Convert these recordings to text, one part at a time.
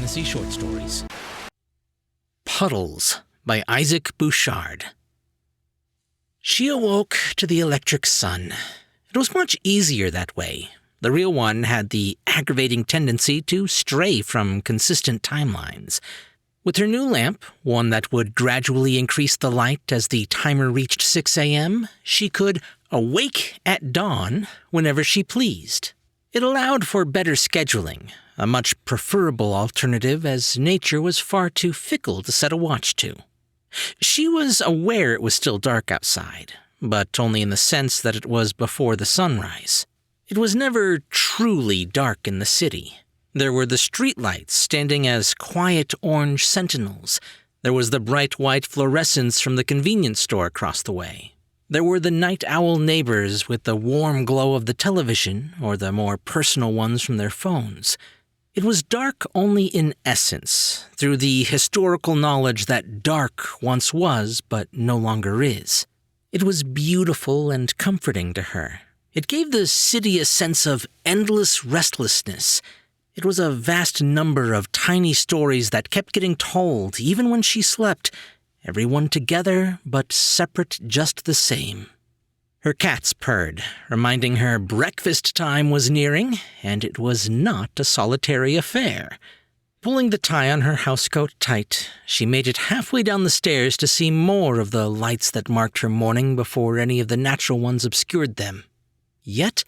fantasy short stories. Puddles by Isaac Bouchard. She awoke to the electric sun. It was much easier that way. The real one had the aggravating tendency to stray from consistent timelines. With her new lamp, one that would gradually increase the light as the timer reached 6 a.m., she could awake at dawn whenever she pleased. It allowed for better scheduling, a much preferable alternative as nature was far too fickle to set a watch to. She was aware it was still dark outside, but only in the sense that it was before the sunrise. It was never truly dark in the city. There were the streetlights standing as quiet orange sentinels. There was the bright white fluorescence from the convenience store across the way. There were the night owl neighbors with the warm glow of the television or the more personal ones from their phones. It was dark only in essence, through the historical knowledge that dark once was but no longer is. It was beautiful and comforting to her. It gave the city a sense of endless restlessness. It was a vast number of tiny stories that kept getting told even when she slept, everyone together but separate just the same. Her cats purred, reminding her breakfast time was nearing, and it was not a solitary affair. Pulling the tie on her housecoat tight, she made it halfway down the stairs to see more of the lights that marked her morning before any of the natural ones obscured them. Yet,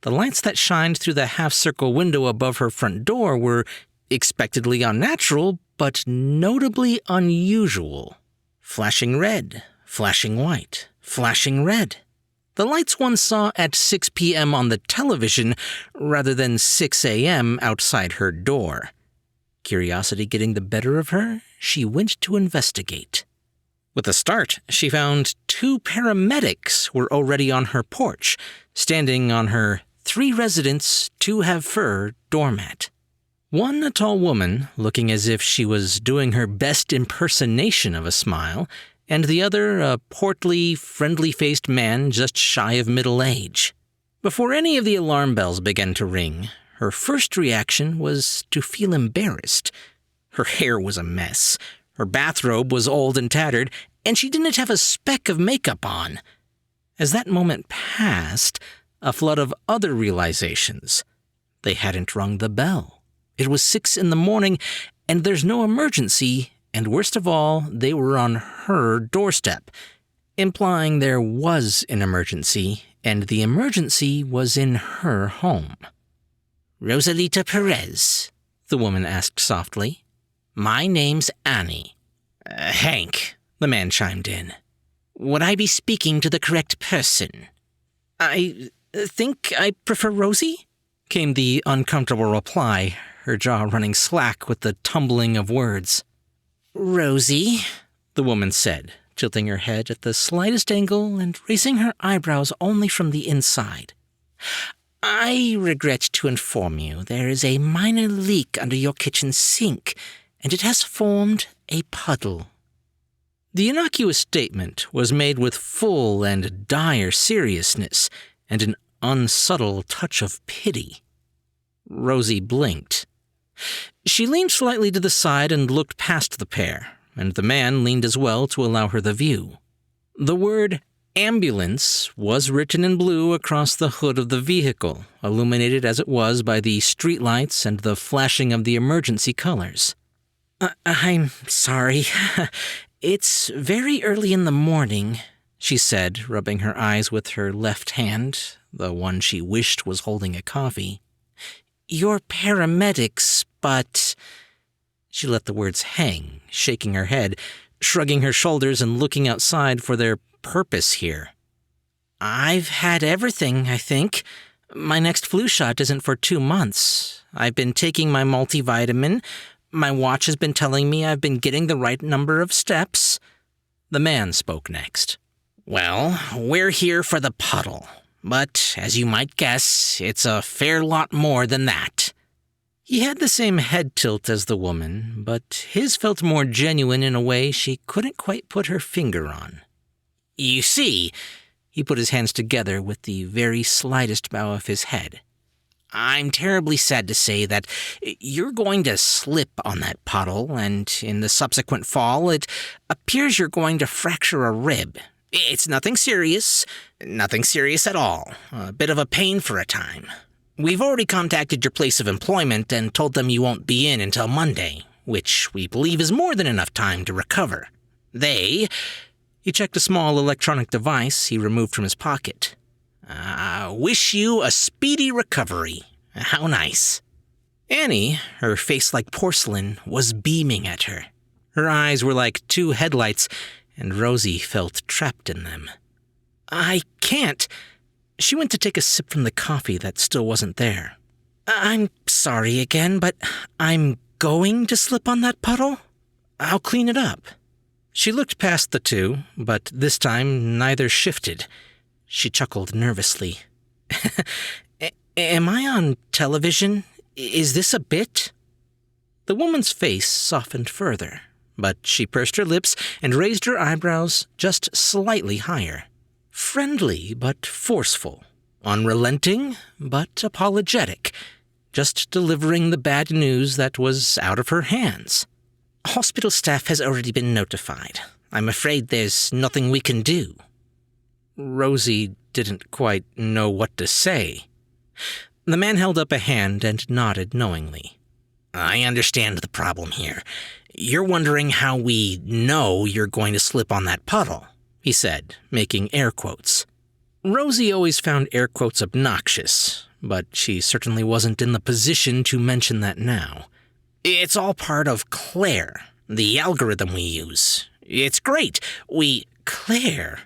the lights that shined through the half-circle window above her front door were expectedly unnatural, but notably unusual. Flashing red, flashing white, flashing red. The lights one saw at 6 p.m. on the television rather than 6 a.m. outside her door. Curiosity getting the better of her, she went to investigate. With a start, she found 2 paramedics were already on her porch, standing on her 3 residents, 2 have fur doormat. One a tall woman, looking as if she was doing her best impersonation of a smile, and the other a portly, friendly-faced man just shy of middle age. Before any of the alarm bells began to ring, her first reaction was to feel embarrassed. Her hair was a mess, her bathrobe was old and tattered, and she didn't have a speck of makeup on. As that moment passed, a flood of other realizations. They hadn't rung the bell. It was 6 a.m, and there's no emergency, and worst of all, they were on her doorstep, implying there was an emergency, and the emergency was in her home. "Rosalita Perez?" the woman asked softly. "My name's Annie." "Hank," the man chimed in. "Would I be speaking to the correct person?" "I think I prefer Rosie," came the uncomfortable reply, her jaw running slack with the tumbling of words. "Rosie," the woman said, tilting her head at the slightest angle and raising her eyebrows only from the inside. "I regret to inform you there is a minor leak under your kitchen sink, and it has formed a puddle." The innocuous statement was made with full and dire seriousness and an unsubtle touch of pity. Rosie blinked. She leaned slightly to the side and looked past the pair, and the man leaned as well to allow her the view. The word ambulance was written in blue across the hood of the vehicle, illuminated as it was by the streetlights and the flashing of the emergency colors. I'm sorry. It's very early in the morning," she said, rubbing her eyes with her left hand, the one she wished was holding a coffee. "You're paramedics, but—" She let the words hang, shaking her head, shrugging her shoulders and looking outside for their purpose here. "I've had everything, I think. My next flu shot isn't for 2 months. I've been taking my multivitamin. My watch has been telling me I've been getting the right number of steps." The man spoke next. "Well, we're here for the puddle. But, as you might guess, it's a fair lot more than that." He had the same head tilt as the woman, but his felt more genuine in a way she couldn't quite put her finger on. "You see," he put his hands together with the very slightest bow of his head, I'm terribly sad to say that you're going to slip on that puddle, and in the subsequent fall, it appears you're going to fracture a rib. It's nothing serious at all. A bit of a pain for a time. We've already contacted your place of employment and told them you won't be in until Monday, which we believe is more than enough time to recover. He checked a small electronic device he removed from his pocket. Wish you a speedy recovery. How nice. Annie, her face like porcelain, was beaming at her. Her eyes were like two headlights, and Rosie felt trapped in them. I can't. She went to take a sip from the coffee that still wasn't there. I'm sorry again, but I'm going to slip on that puddle. I'll clean it up. She looked past the two, but this time neither shifted. She chuckled nervously. Am I on television? Is this a bit? The woman's face softened further, but she pursed her lips and raised her eyebrows just slightly higher. Friendly but forceful. Unrelenting but apologetic. Just delivering the bad news that was out of her hands. Hospital staff has already been notified. I'm afraid there's nothing we can do. Rosie didn't quite know what to say. The man held up a hand and nodded knowingly. I understand the problem here. You're wondering how we know you're going to slip on that puddle, he said, making air quotes. Rosie always found air quotes obnoxious, but she certainly wasn't in the position to mention that now. It's all part of Claire, the algorithm we use. It's great. Claire?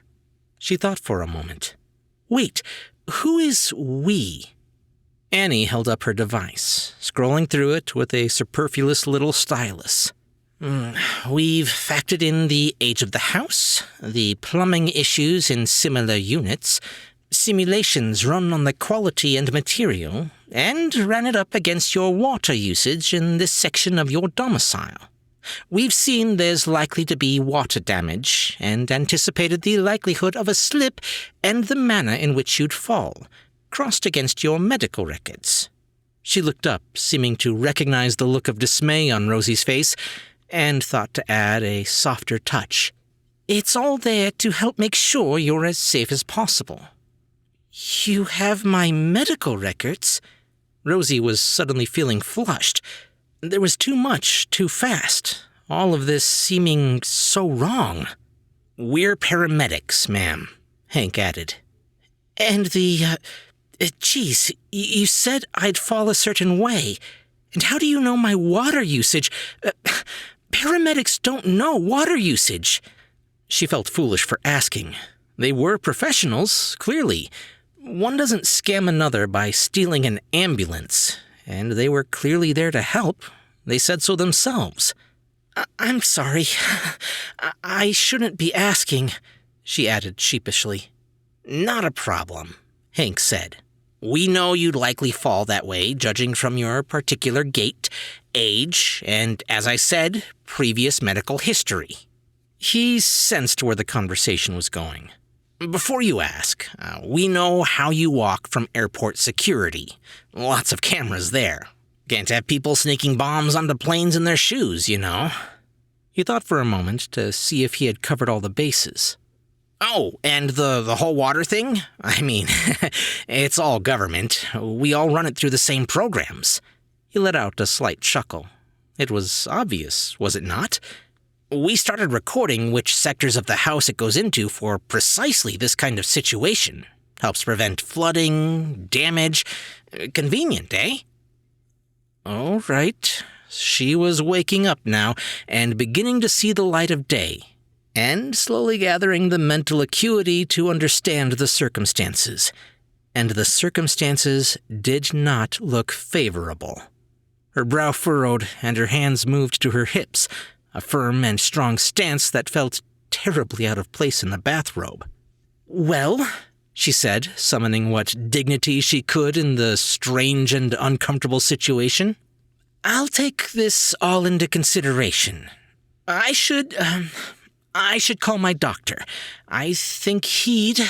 She thought for a moment. Wait, who is we? Annie held up her device, scrolling through it with a superfluous little stylus. We've factored in the age of the house, the plumbing issues in similar units, simulations run on the quality and material, and ran it up against your water usage in this section of your domicile. We've seen there's likely to be water damage, and anticipated the likelihood of a slip and the manner in which you'd fall, crossed against your medical records. She looked up, seeming to recognize the look of dismay on Rosie's face, and thought to add a softer touch. It's all there to help make sure you're as safe as possible. You have my medical records? Rosie was suddenly feeling flushed. There was too much, too fast. All of this seeming so wrong. We're paramedics, ma'am, Hank added. And geez, you said I'd fall a certain way. And how do you know my water usage? Paramedics don't know water usage. She felt foolish for asking. They were professionals, clearly. One doesn't scam another by stealing an ambulance, and they were clearly there to help. They said so themselves. I'm sorry. I shouldn't be asking, she added sheepishly. Not a problem, Hank said. We know you'd likely fall that way, judging from your particular gait, age, and, as I said, previous medical history. He sensed where the conversation was going. Before you ask, we know how you walk from airport security. Lots of cameras there. Can't have people sneaking bombs onto planes in their shoes, you know. He thought for a moment to see if he had covered all the bases. Oh, and the whole water thing? I mean, it's all government. We all run it through the same programs. He let out a slight chuckle. It was obvious, was it not? We started recording which sectors of the house it goes into for precisely this kind of situation. Helps prevent flooding, damage. Convenient, eh? All right. She was waking up now and beginning to see the light of day, and slowly gathering the mental acuity to understand the circumstances. And the circumstances did not look favorable. Her brow furrowed and her hands moved to her hips, a firm and strong stance that felt terribly out of place in the bathrobe. Well, she said, summoning what dignity she could in the strange and uncomfortable situation. I'll take this all into consideration. I should call my doctor. I think he'd...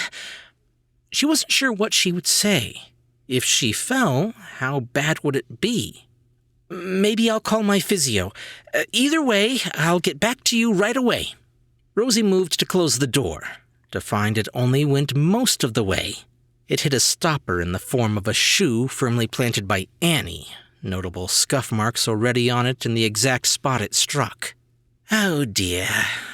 She wasn't sure what she would say. If she fell, how bad would it be? Maybe I'll call my physio. Either way, I'll get back to you right away. Rosie moved to close the door, to find it only went most of the way. It hit a stopper in the form of a shoe firmly planted by Annie, notable scuff marks already on it in the exact spot it struck. "Oh dear,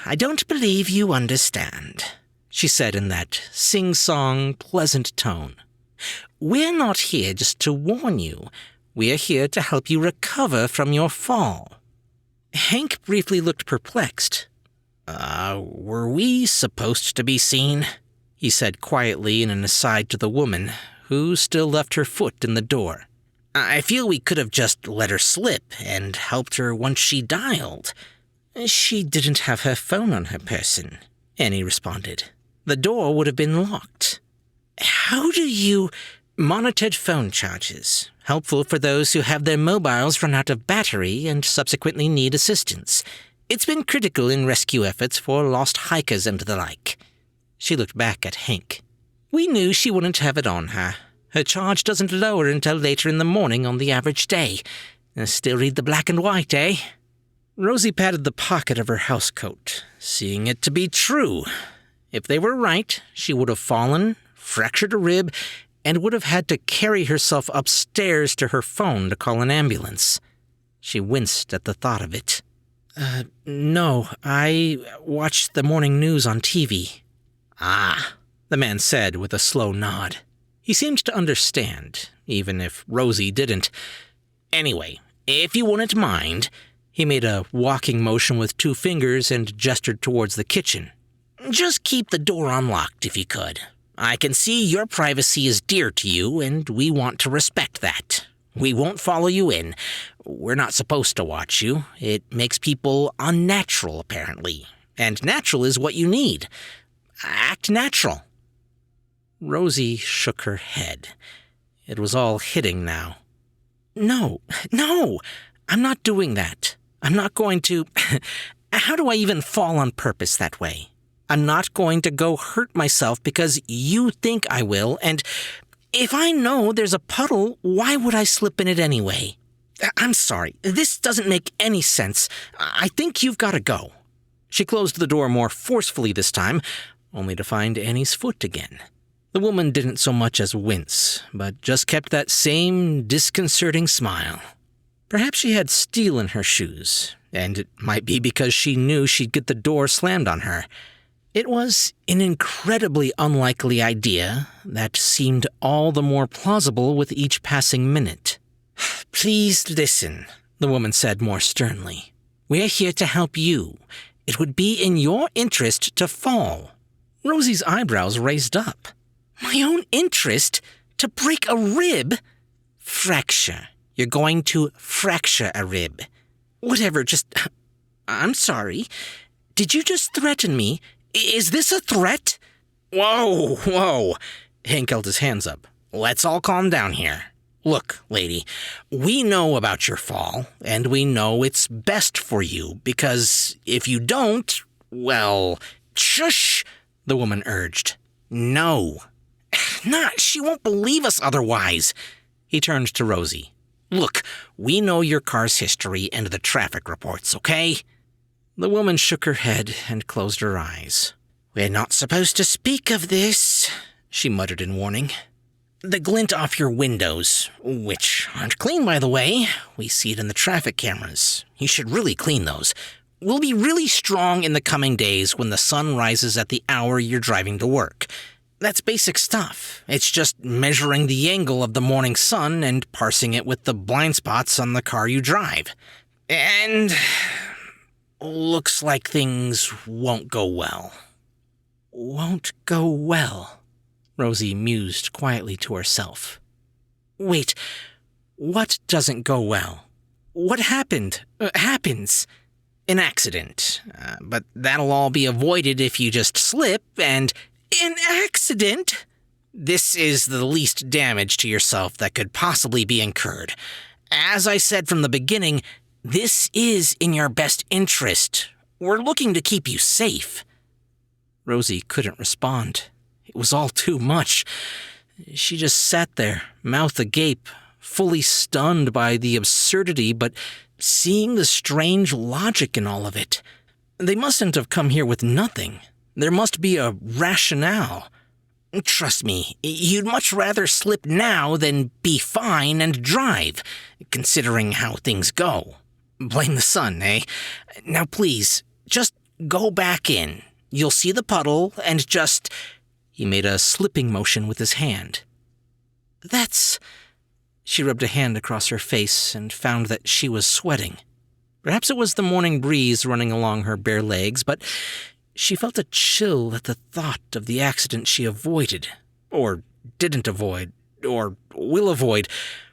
I don't believe you understand," she said in that sing-song, pleasant tone. "We're not here just to warn you. We're here to help you recover from your fall." Hank briefly looked perplexed. Were we supposed to be seen?" he said quietly in an aside to the woman, who still left her foot in the door. "I feel we could have just let her slip and helped her once she dialed." "She didn't have her phone on her person," Annie responded. "The door would have been locked." "How do you—" "Monitored phone charges, helpful for those who have their mobiles run out of battery and subsequently need assistance. It's been critical in rescue efforts for lost hikers and the like." She looked back at Hank. "We knew she wouldn't have it on her. Her charge doesn't lower until later in the morning on the average day. Still read the black and white, eh?" Rosie patted the pocket of her housecoat, seeing it to be true. If they were right, she would have fallen, fractured a rib, and would have had to carry herself upstairs to her phone to call an ambulance. She winced at the thought of it. No, I watched the morning news on TV." "Ah," the man said with a slow nod. He seemed to understand, even if Rosie didn't. "Anyway, if you wouldn't mind," he made a walking motion with 2 fingers and gestured towards the kitchen. "Just keep the door unlocked if you could. I can see your privacy is dear to you, and we want to respect that. We won't follow you in. We're not supposed to watch you. It makes people unnatural, apparently. And natural is what you need. Act natural." Rosie shook her head. It was all hitting now. No, I'm not doing that. I'm not going to... How do I even fall on purpose that way? I'm not going to go hurt myself because you think I will, and if I know there's a puddle, why would I slip in it anyway? I'm sorry, this doesn't make any sense. I think you've got to go. She closed the door more forcefully this time, only to find Annie's foot again. The woman didn't so much as wince, but just kept that same disconcerting smile. Perhaps she had steel in her shoes, and it might be because she knew she'd get the door slammed on her. It was an incredibly unlikely idea that seemed all the more plausible with each passing minute. "Please listen," the woman said more sternly. "We're here to help you. It would be in your interest to fall." Rosie's eyebrows raised up. "My own interest? To break a rib?" "Fracture. You're going to fracture a rib." "Whatever, just... I'm sorry. Did you just threaten me? Is this a threat?" Whoa. Hank held his hands up. "Let's all calm down here. Look, lady, we know about your fall, and we know it's best for you, because if you don't, well, shush," the woman urged. "No." "Nah, she won't believe us otherwise." He turned to Rosie. "Look, we know your car's history and the traffic reports, okay?" The woman shook her head and closed her eyes. "We're not supposed to speak of this," she muttered in warning. "The glint off your windows, which aren't clean, by the way. We see it in the traffic cameras. You should really clean those. We'll be really strong in the coming days when the sun rises at the hour you're driving to work. That's basic stuff. It's just measuring the angle of the morning sun and parsing it with the blind spots on the car you drive. And... looks like things won't go well." "Won't go well," Rosie mused quietly to herself. "Wait, what doesn't go well? What happens?" "An accident. But that'll all be avoided if you just slip and..." "An accident?" "This is the least damage to yourself that could possibly be incurred. As I said from the beginning, this is in your best interest. We're looking to keep you safe." Rosie couldn't respond. It was all too much. She just sat there, mouth agape, fully stunned by the absurdity, but seeing the strange logic in all of it. They mustn't have come here with nothing. There must be a rationale. Trust me, you'd much rather slip now than be fine and drive, considering how things go. Blame the sun, eh? Now please, just go back in. You'll see the puddle and just... He made a slipping motion with his hand. That's... She rubbed a hand across her face and found that she was sweating. Perhaps it was the morning breeze running along her bare legs, but she felt a chill at the thought of the accident she avoided, or didn't avoid, or will avoid,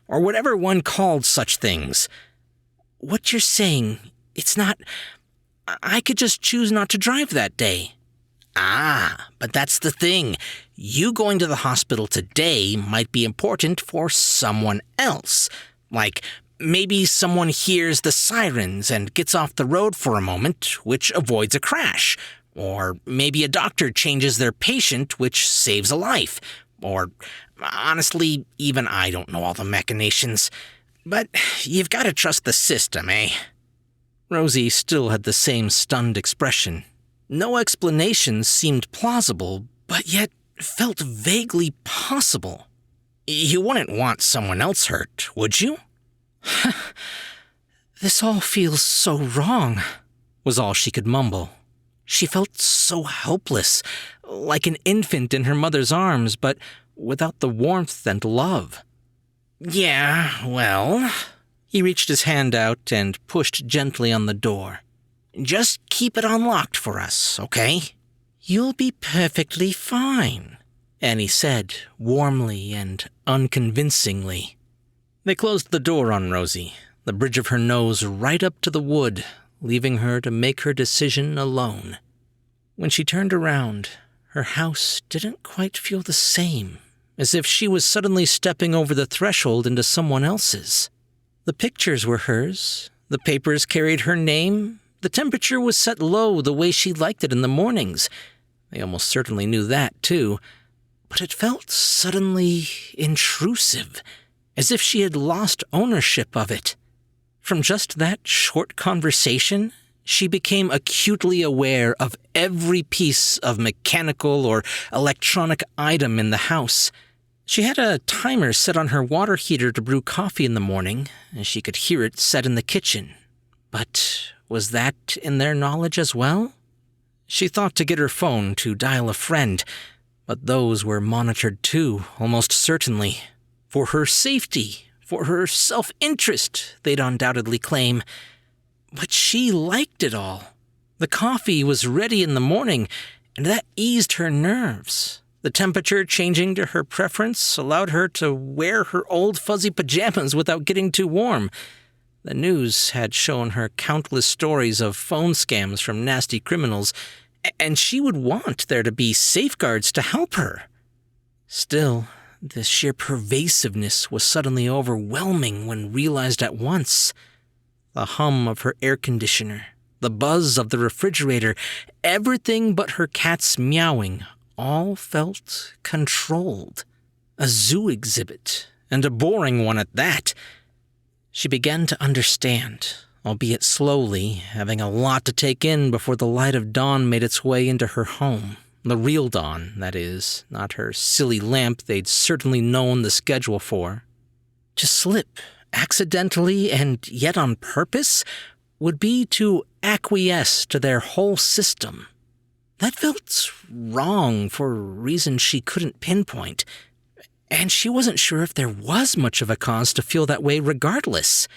or whatever one called such things. What you're saying, it's not... I could just choose not to drive that day. Ah, but that's the thing. You going to the hospital today might be important for someone else. Like, maybe someone hears the sirens and gets off the road for a moment, which avoids a crash. Or maybe a doctor changes their patient, which saves a life. Or, honestly, even I don't know all the machinations. But you've got to trust the system, eh? Rosie still had the same stunned expression. No explanation seemed plausible, but yet felt vaguely possible. You wouldn't want someone else hurt, would you? This all feels so wrong, was all she could mumble. She felt so helpless, like an infant in her mother's arms, but without the warmth and love. Yeah, well... He reached his hand out and pushed gently on the door. Just keep it unlocked for us, okay? You'll be perfectly fine, Annie said, warmly and unconvincingly. They closed the door on Rosie, the bridge of her nose right up to the wood, leaving her to make her decision alone. When she turned around, her house didn't quite feel the same, as if she was suddenly stepping over the threshold into someone else's. The pictures were hers, the papers carried her name, the temperature was set low the way she liked it in the mornings. They almost certainly knew that, too. But it felt suddenly intrusive, as if she had lost ownership of it. From just that short conversation, she became acutely aware of every piece of mechanical or electronic item in the house. She had a timer set on her water heater to brew coffee in the morning, and she could hear it set in the kitchen. But was that in their knowledge as well? She thought to get her phone to dial a friend, but those were monitored too, almost certainly. For her safety, for her self-interest, they'd undoubtedly claim. But she liked it all. The coffee was ready in the morning, and that eased her nerves. The temperature changing to her preference allowed her to wear her old fuzzy pajamas without getting too warm. The news had shown her countless stories of phone scams from nasty criminals, and she would want there to be safeguards to help her. Still, the sheer pervasiveness was suddenly overwhelming when realized at once. The hum of her air conditioner, the buzz of the refrigerator, everything but her cat's meowing all felt controlled. A zoo exhibit, and a boring one at that. She began to understand, albeit slowly, having a lot to take in before the light of dawn made its way into her home. The real dawn, that is, not her silly lamp they'd certainly known the schedule for. To slip, accidentally and yet on purpose, would be to acquiesce to their whole system. That felt wrong for reasons she couldn't pinpoint, and she wasn't sure if there was much of a cause to feel that way regardless.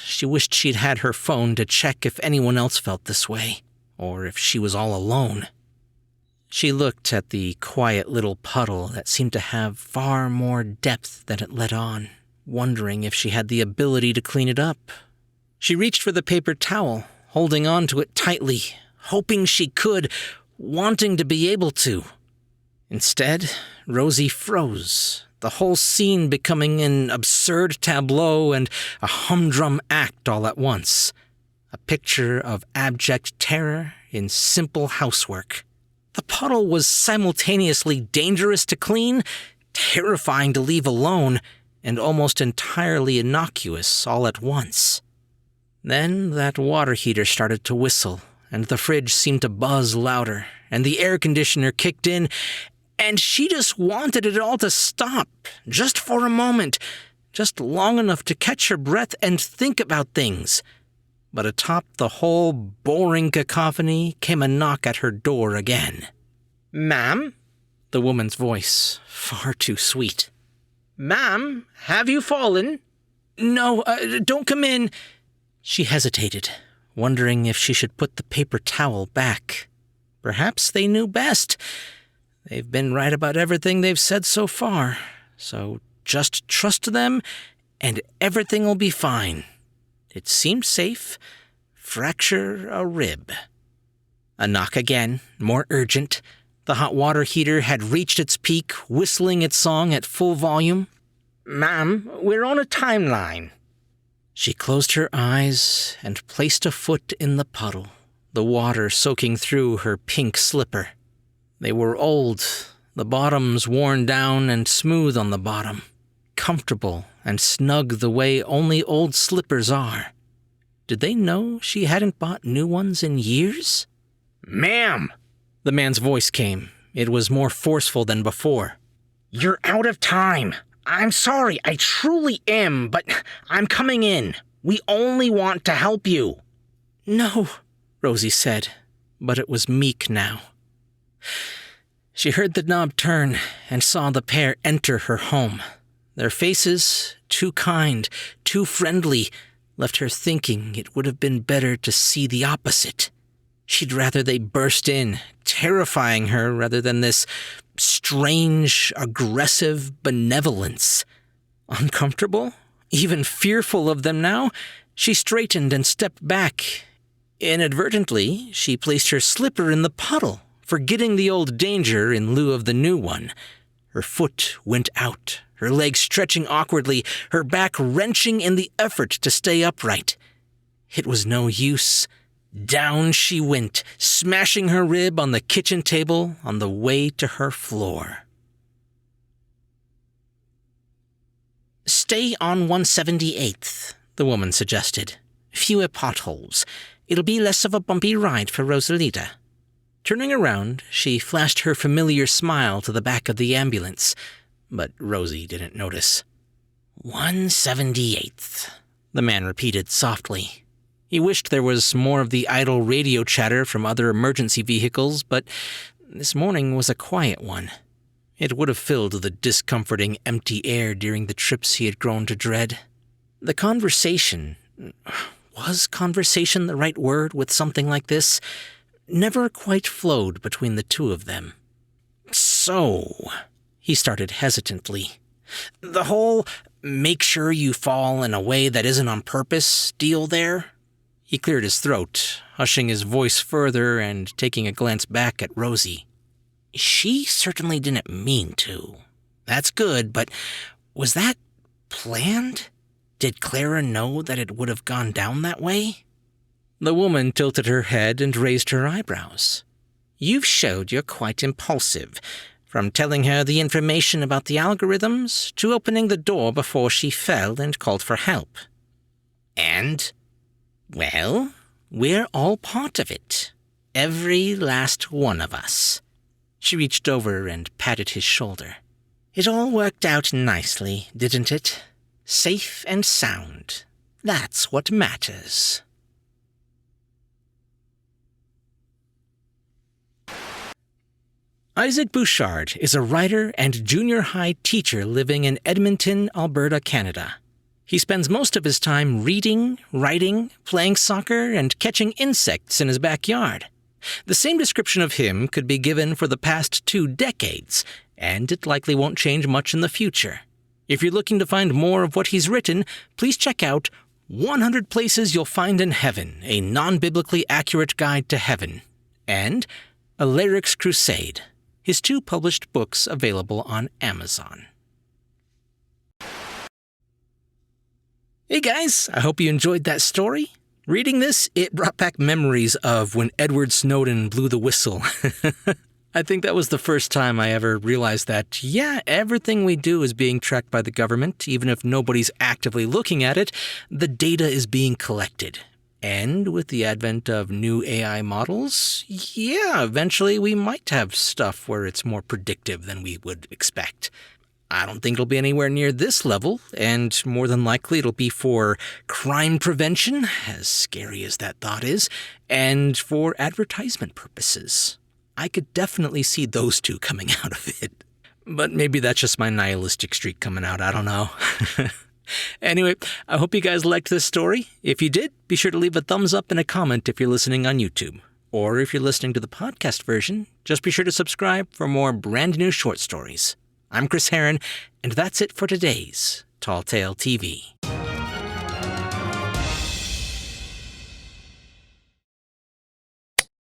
She wished she'd had her phone to check if anyone else felt this way, or if she was all alone. She looked at the quiet little puddle that seemed to have far more depth than it let on, wondering if she had the ability to clean it up. She reached for the paper towel, holding on to it tightly, hoping she could, wanting to be able to. Instead, Rosie froze, the whole scene becoming an absurd tableau and a humdrum act all at once. A picture of abject terror in simple housework. The puddle was simultaneously dangerous to clean terrifying to leave alone, and almost entirely innocuous all at once. Then that water heater started to whistle, and the fridge seemed to buzz louder, and the air conditioner kicked in, and she just wanted it all to stop, just for a moment, just long enough to catch her breath and think about things. But atop the whole boring cacophony came a knock at her door again. "Ma'am?" The woman's voice, far too sweet. "Ma'am, have you fallen?" "No, don't come in." She hesitated, wondering if she should put the paper towel back. Perhaps they knew best. They've been right about everything they've said so far, so just trust them and everything will be fine. It seemed safe. Fracture a rib. A knock again, more urgent. The hot water heater had reached its peak, whistling its song at full volume. "Ma'am, we're on a timeline." She closed her eyes and placed a foot in the puddle, the water soaking through her pink slipper. They were old, the bottoms worn down and smooth on the bottom, comfortable and snug the way only old slippers are. Did they know she hadn't bought new ones in years? "Ma'am!" The man's voice came. It was more forceful than before. "You're out of time. I'm sorry, I truly am, but I'm coming in. We only want to help you." "No," Rosie said, but it was meek now. She heard the knob turn and saw the pair enter her home. Their faces, too kind, too friendly, left her thinking it would have been better to see the opposite. She'd rather they burst in, terrifying her rather than this strange, aggressive benevolence. Uncomfortable, even fearful of them now, she straightened and stepped back. Inadvertently, she placed her slipper in the puddle, forgetting the old danger in lieu of the new one. Her foot went out, her legs stretching awkwardly, her back wrenching in the effort to stay upright. It was no use. Down she went, smashing her rib on the kitchen table on the way to her floor. "Stay on 178th, the woman suggested. "Fewer potholes. It'll be less of a bumpy ride for Rosalita." Turning around, she flashed her familiar smile to the back of the ambulance, but Rosie didn't notice. 178th, the man repeated softly. He wished there was more of the idle radio chatter from other emergency vehicles, but this morning was a quiet one. It would have filled the discomforting empty air during the trips he had grown to dread. The conversation, was conversation the right word with something like this, never quite flowed between the two of them. "So," he started hesitantly, "the whole make sure you fall in a way that isn't on purpose deal there?" He cleared his throat, hushing his voice further and taking a glance back at Rosie. "She certainly didn't mean to. That's good, but was that planned? Did Clara know that it would have gone down that way?" The woman tilted her head and raised her eyebrows. "You've showed you're quite impulsive, from telling her the information about the algorithms to opening the door before she fell and called for help. And, well, we're all part of it. Every last one of us." She reached over and patted his shoulder. "It all worked out nicely, didn't it? Safe and sound. That's what matters." Isaac Bouchard is a writer and junior high teacher living in Edmonton, Alberta, Canada. He spends most of his time reading, writing, playing soccer, and catching insects in his backyard. The same description of him could be given for the past 2 decades, and it likely won't change much in the future. If you're looking to find more of what he's written, please check out 100 Places You'll Find in Heaven, a non-biblically accurate guide to heaven, and A Lyrics Crusade, his 2 published books available on Amazon. Hey guys, I hope you enjoyed that story. Reading this, it brought back memories of when Edward Snowden blew the whistle. I think that was the first time I ever realized that, yeah, everything we do is being tracked by the government, even if nobody's actively looking at it, the data is being collected. And with the advent of new AI models, yeah, eventually we might have stuff where it's more predictive than we would expect. I don't think it'll be anywhere near this level, and more than likely it'll be for crime prevention, as scary as that thought is, and for advertisement purposes. I could definitely see those two coming out of it. But maybe that's just my nihilistic streak coming out, I don't know. Anyway, I hope you guys liked this story. If you did, be sure to leave a thumbs up and a comment if you're listening on YouTube. Or if you're listening to the podcast version, just be sure to subscribe for more brand new short stories. I'm Chris Herron, and that's it for today's Tall Tale TV.